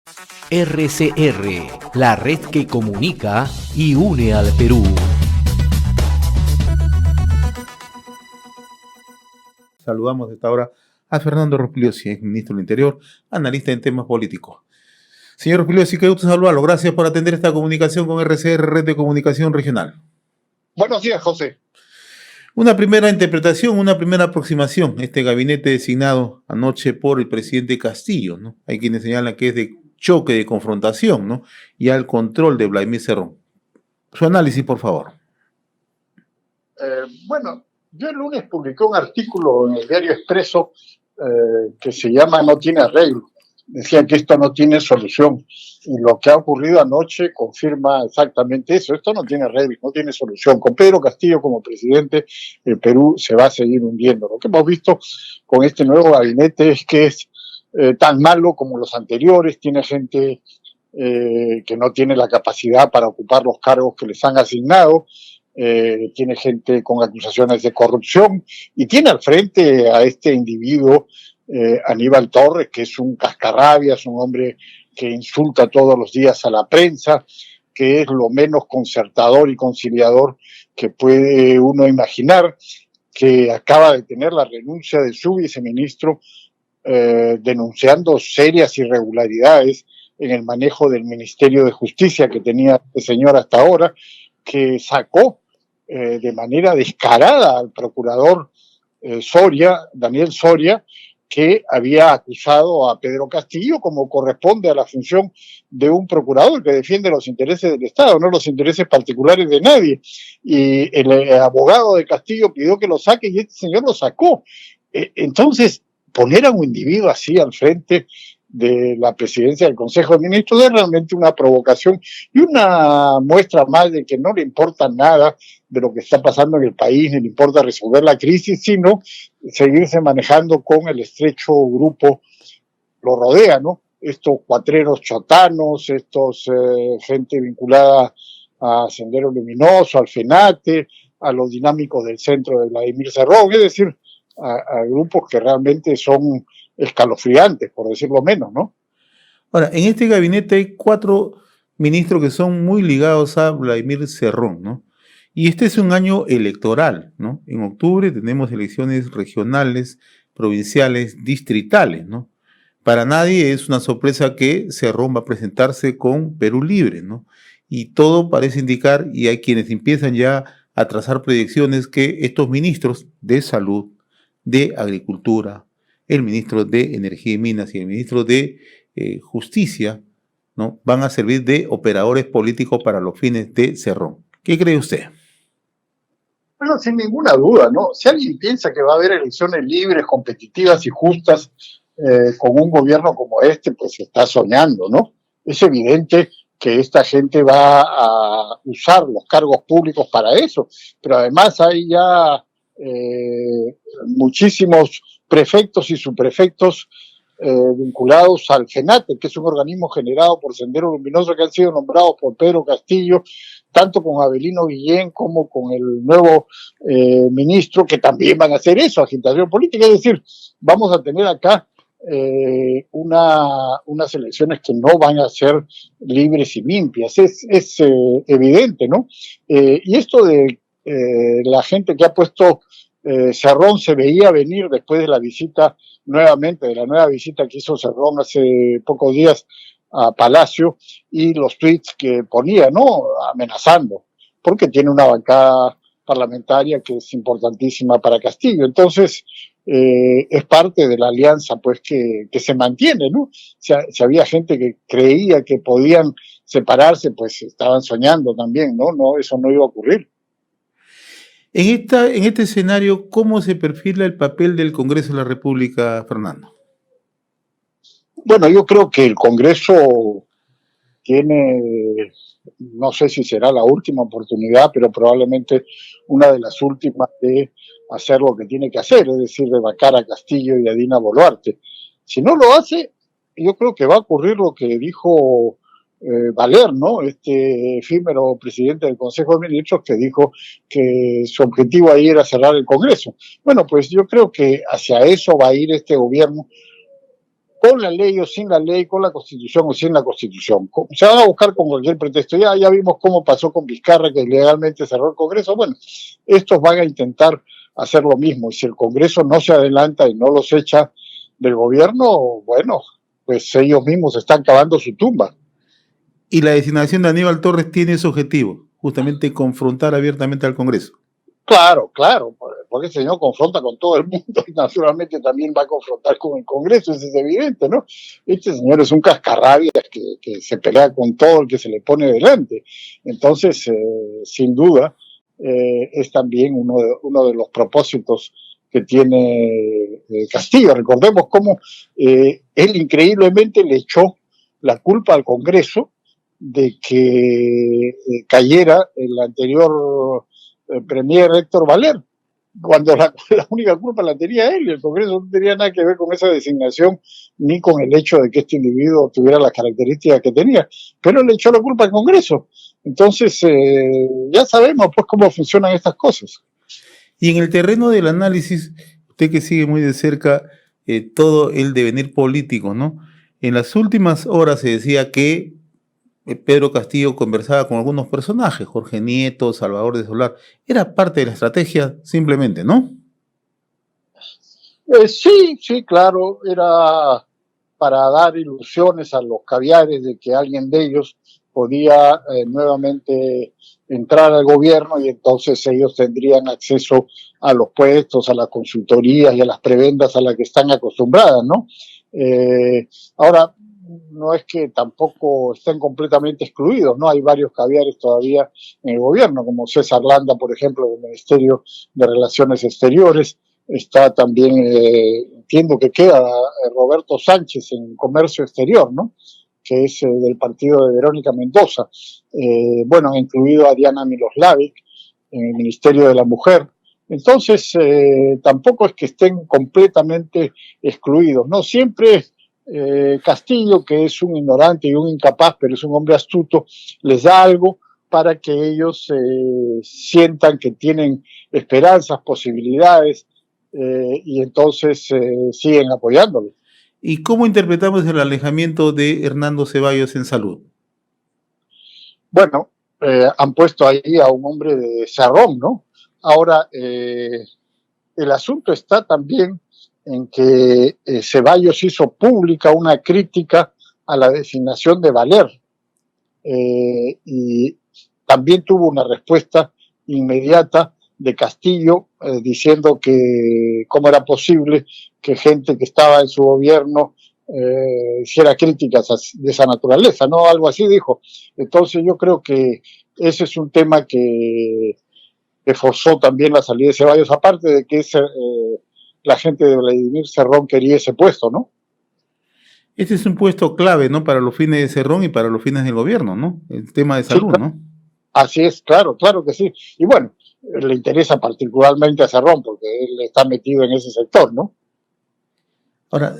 RCR, la red que comunica y une al Perú. Saludamos de esta hora a Fernando Rospigliosi, ex ministro del Interior, analista en temas políticos. Señor Rospigliosi, qué gusto saludarlo. Gracias por atender esta comunicación con RCR, Red de Comunicación Regional. Buenos días, José. Una primera interpretación, una primera aproximación. Este gabinete designado anoche por el presidente Castillo, ¿no? Hay quienes señalan que es de choque, de confrontación, ¿no? Y al control de Vladimir Cerrón. Su análisis, por favor. Bueno, yo el lunes publiqué un artículo en el diario Expreso que se llama No tiene arreglo. Decía que esto no tiene solución. Y lo que ha ocurrido anoche confirma exactamente eso. Esto no tiene arreglo, no tiene solución. Con Pedro Castillo como presidente, el Perú se va a seguir hundiendo. Lo que hemos visto con este nuevo gabinete es que es tan malo como los anteriores. Tiene gente que no tiene la capacidad para ocupar los cargos que les han asignado. Tiene gente con acusaciones de corrupción y tiene al frente a este individuo, Aníbal Torres, que es un cascarrabias, un hombre que insulta todos los días a la prensa, que es lo menos concertador y conciliador que puede uno imaginar, que acaba de tener la renuncia de su viceministro denunciando serias irregularidades en el manejo del Ministerio de Justicia que tenía este señor hasta ahora, que sacó de manera descarada al procurador Soria, Daniel Soria, que había acusado a Pedro Castillo como corresponde a la función de un procurador que defiende los intereses del Estado, no los intereses particulares de nadie. Y el abogado de Castillo pidió que lo saque y este señor lo sacó. Entonces, poner a un individuo así al frente de la presidencia del Consejo de Ministros es realmente una provocación y una muestra más de que no le importa nada de lo que está pasando en el país, ni le importa resolver la crisis, sino seguirse manejando con el estrecho grupo lo rodea, ¿no? Estos cuatreros chotanos, gente vinculada a Sendero Luminoso, al FENATE, a los dinámicos del centro de Vladimir Cerrón, es decir, a grupos que realmente son escalofriantes, por decirlo menos, ¿no? Ahora, en este gabinete hay 4 ministros que son muy ligados a Vladimir Cerrón, ¿no? Y este es un año electoral, ¿no? En octubre tenemos elecciones regionales, provinciales, distritales, ¿no? Para nadie es una sorpresa que Cerrón va a presentarse con Perú Libre, ¿no? Y todo parece indicar, y hay quienes empiezan ya a trazar proyecciones, que estos ministros de Salud, de Agricultura, el ministro de Energía y Minas y el ministro de Justicia, ¿no? Van a servir de operadores políticos para los fines de Cerrón. ¿Qué cree usted? Bueno, sin ninguna duda, ¿no? Si alguien piensa que va a haber elecciones libres, competitivas y justas con un gobierno como este, pues está soñando, ¿no? Es evidente que esta gente va a usar los cargos públicos para eso, pero además hay ya muchísimos prefectos y subprefectos vinculados al FENATE, que es un organismo generado por Sendero Luminoso, que han sido nombrados por Pedro Castillo, tanto con Abelino Guillén como con el nuevo ministro, que también van a hacer eso, agitación política. Es decir, vamos a tener acá unas elecciones que no van a ser libres y limpias. Es evidente, ¿no? Y esto de la gente que ha puesto Cerrón se veía venir después de la visita, nuevamente, de la nueva visita que hizo Cerrón hace pocos días a Palacio, y los tweets que ponía, ¿no? Amenazando, porque tiene una bancada parlamentaria que es importantísima para Castillo. Entonces, es parte de la alianza, pues, que se mantiene, ¿no? Si había gente que creía que podían separarse, pues estaban soñando también, ¿no? No, eso no iba a ocurrir. En este escenario, ¿cómo se perfila el papel del Congreso de la República, Fernando? Bueno, yo creo que el Congreso tiene, no sé si será la última oportunidad, pero probablemente una de las últimas de hacer lo que tiene que hacer, es decir, de vacar a Castillo y a Dina Boluarte. Si no lo hace, yo creo que va a ocurrir lo que dijo Valer, ¿no? Este efímero presidente del Consejo de Ministros, que dijo que su objetivo ahí era cerrar el Congreso. Bueno, pues yo creo que hacia eso va a ir este gobierno, con la ley o sin la ley, con la Constitución o sin la Constitución. Se van a buscar con cualquier pretexto. Ya vimos cómo pasó con Vizcarra, que ilegalmente cerró el Congreso. Bueno, estos van a intentar hacer lo mismo. Y si el Congreso no se adelanta y no los echa del gobierno, bueno, pues ellos mismos están cavando su tumba. Y la designación de Aníbal Torres tiene ese objetivo, justamente confrontar abiertamente al Congreso. Claro, porque ese señor confronta con todo el mundo y naturalmente también va a confrontar con el Congreso, eso es evidente, ¿no? Este señor es un cascarrabias que se pelea con todo el que se le pone delante. Entonces, sin duda, es también uno de los propósitos que tiene Castillo. Recordemos cómo él increíblemente le echó la culpa al Congreso de que cayera el anterior premier Héctor Valer, cuando la única culpa la tenía él, y el Congreso no tenía nada que ver con esa designación, ni con el hecho de que este individuo tuviera las características que tenía, pero le echó la culpa al Congreso. Entonces, ya sabemos pues cómo funcionan estas cosas. Y en el terreno del análisis, usted que sigue muy de cerca todo el devenir político, ¿no? En las últimas horas se decía que Pedro Castillo conversaba con algunos personajes, Jorge Nieto, Salvador de Solar. Era parte de la estrategia simplemente, ¿no? Sí, claro, era para dar ilusiones a los caviares de que alguien de ellos podía nuevamente entrar al gobierno y entonces ellos tendrían acceso a los puestos, a las consultorías y a las prebendas a las que están acostumbradas, ¿no? Ahora, no es que tampoco estén completamente excluidos, ¿no? Hay varios caviares todavía en el gobierno, como César Landa, por ejemplo, del Ministerio de Relaciones Exteriores. Está también, entiendo que queda Roberto Sánchez en Comercio Exterior, ¿no? Que es del partido de Verónica Mendoza. Bueno, ha incluido a Diana Miloslavic en el Ministerio de la Mujer. Entonces, tampoco es que estén completamente excluidos, ¿no? Siempre Castillo, que es un ignorante y un incapaz, pero es un hombre astuto, les da algo para que ellos sientan que tienen esperanzas, posibilidades, y entonces siguen apoyándolo. ¿Y cómo interpretamos el alejamiento de Hernando Ceballos en salud? Bueno, han puesto ahí a un hombre de Cerrón, ¿no? Ahora, el asunto está también en que Ceballos hizo pública una crítica a la designación de Valer, y también tuvo una respuesta inmediata de Castillo diciendo que cómo era posible que gente que estaba en su gobierno hiciera críticas de esa naturaleza, ¿no? Algo así dijo. Entonces yo creo que ese es un tema que forzó también la salida de Ceballos, aparte de que la gente de Vladimir Cerrón quería ese puesto, ¿no? Este es un puesto clave, ¿no? Para los fines de Cerrón y para los fines del gobierno, ¿no? El tema de salud, Sí, ¿no? así es, claro que sí. Y bueno, le interesa particularmente a Cerrón porque él está metido en ese sector, ¿no? Ahora,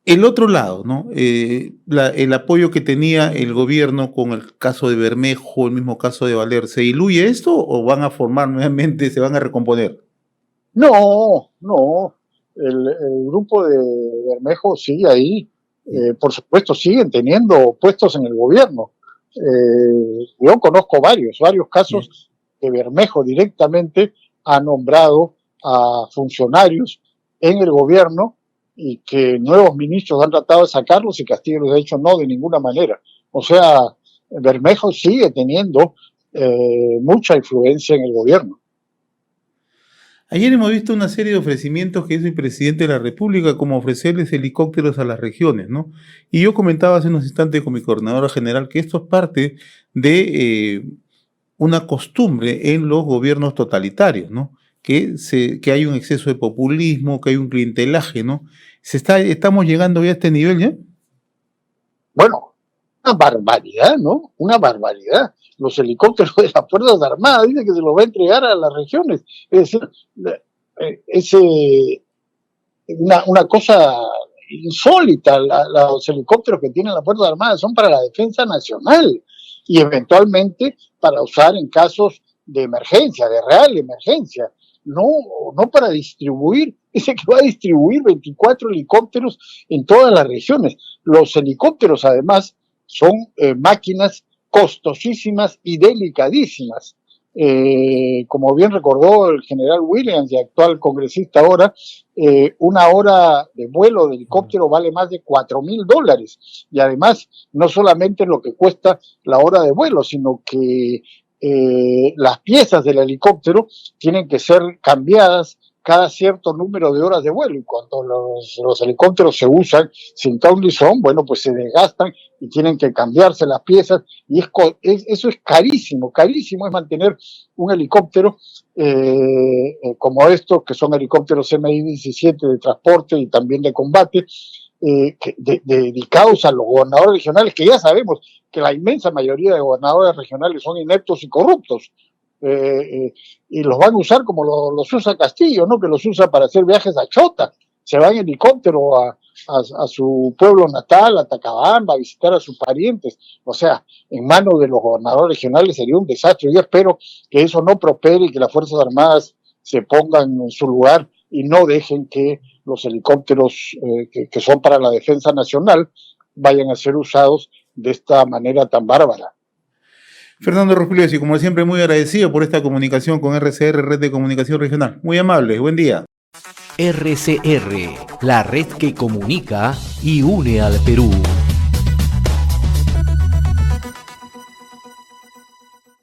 el otro lado, ¿no? El apoyo que tenía el gobierno con el caso de Bermejo, el mismo caso de Valer, ¿se diluye esto o van a formar nuevamente, se van a recomponer? No. El grupo de Bermejo sigue ahí. Por supuesto, siguen teniendo puestos en el gobierno. Yo conozco varios casos que Bermejo directamente ha nombrado a funcionarios en el gobierno y que nuevos ministros han tratado de sacarlos y Castillo les ha dicho no, de ninguna manera. O sea, Bermejo sigue teniendo mucha influencia en el gobierno. Ayer hemos visto una serie de ofrecimientos que hizo el presidente de la República, como ofrecerles helicópteros a las regiones, ¿no? Y yo comentaba hace unos instantes con mi coordinadora general que esto es parte de una costumbre en los gobiernos totalitarios, ¿no? Que hay un exceso de populismo, que hay un clientelaje, ¿no? ¿Estamos llegando ya a este nivel ya? Bueno, una barbaridad, ¿no? Una barbaridad. Los helicópteros de las Fuerzas Armadas dice que se los va a entregar a las regiones. Es decir, es una cosa insólita. Los helicópteros que tienen las Fuerzas Armadas son para la defensa nacional y eventualmente para usar en casos de emergencia, de real emergencia. no para distribuir, dice que va a distribuir 24 helicópteros en todas las regiones. Los helicópteros además son máquinas costosísimas y delicadísimas. Como bien recordó el general Williams, y actual congresista ahora, una hora de vuelo de helicóptero vale más de $4,000. Y además, no solamente lo que cuesta la hora de vuelo, sino que las piezas del helicóptero tienen que ser cambiadas cada cierto número de horas de vuelo, y cuando los helicópteros se usan sin ton ni son, bueno, pues se desgastan y tienen que cambiarse las piezas, y eso es carísimo, carísimo es mantener un helicóptero como estos, que son helicópteros MI-17 de transporte y también de combate, dedicados a los gobernadores regionales, que ya sabemos que la inmensa mayoría de gobernadores regionales son ineptos y corruptos. Y los van a usar como los usa Castillo, ¿no? Que los usa para hacer viajes a Chota. Se va en helicóptero a su pueblo natal, a Tacabamba, a visitar a sus parientes. O sea, en manos de los gobernadores regionales sería un desastre. Yo espero que eso no prospere y que las Fuerzas Armadas se pongan en su lugar y no dejen que los helicópteros que son para la defensa nacional vayan a ser usados de esta manera tan bárbara. Fernando Rospigliosi, y como siempre, muy agradecido por esta comunicación con RCR, Red de Comunicación Regional. Muy amable, buen día. RCR, la red que comunica y une al Perú.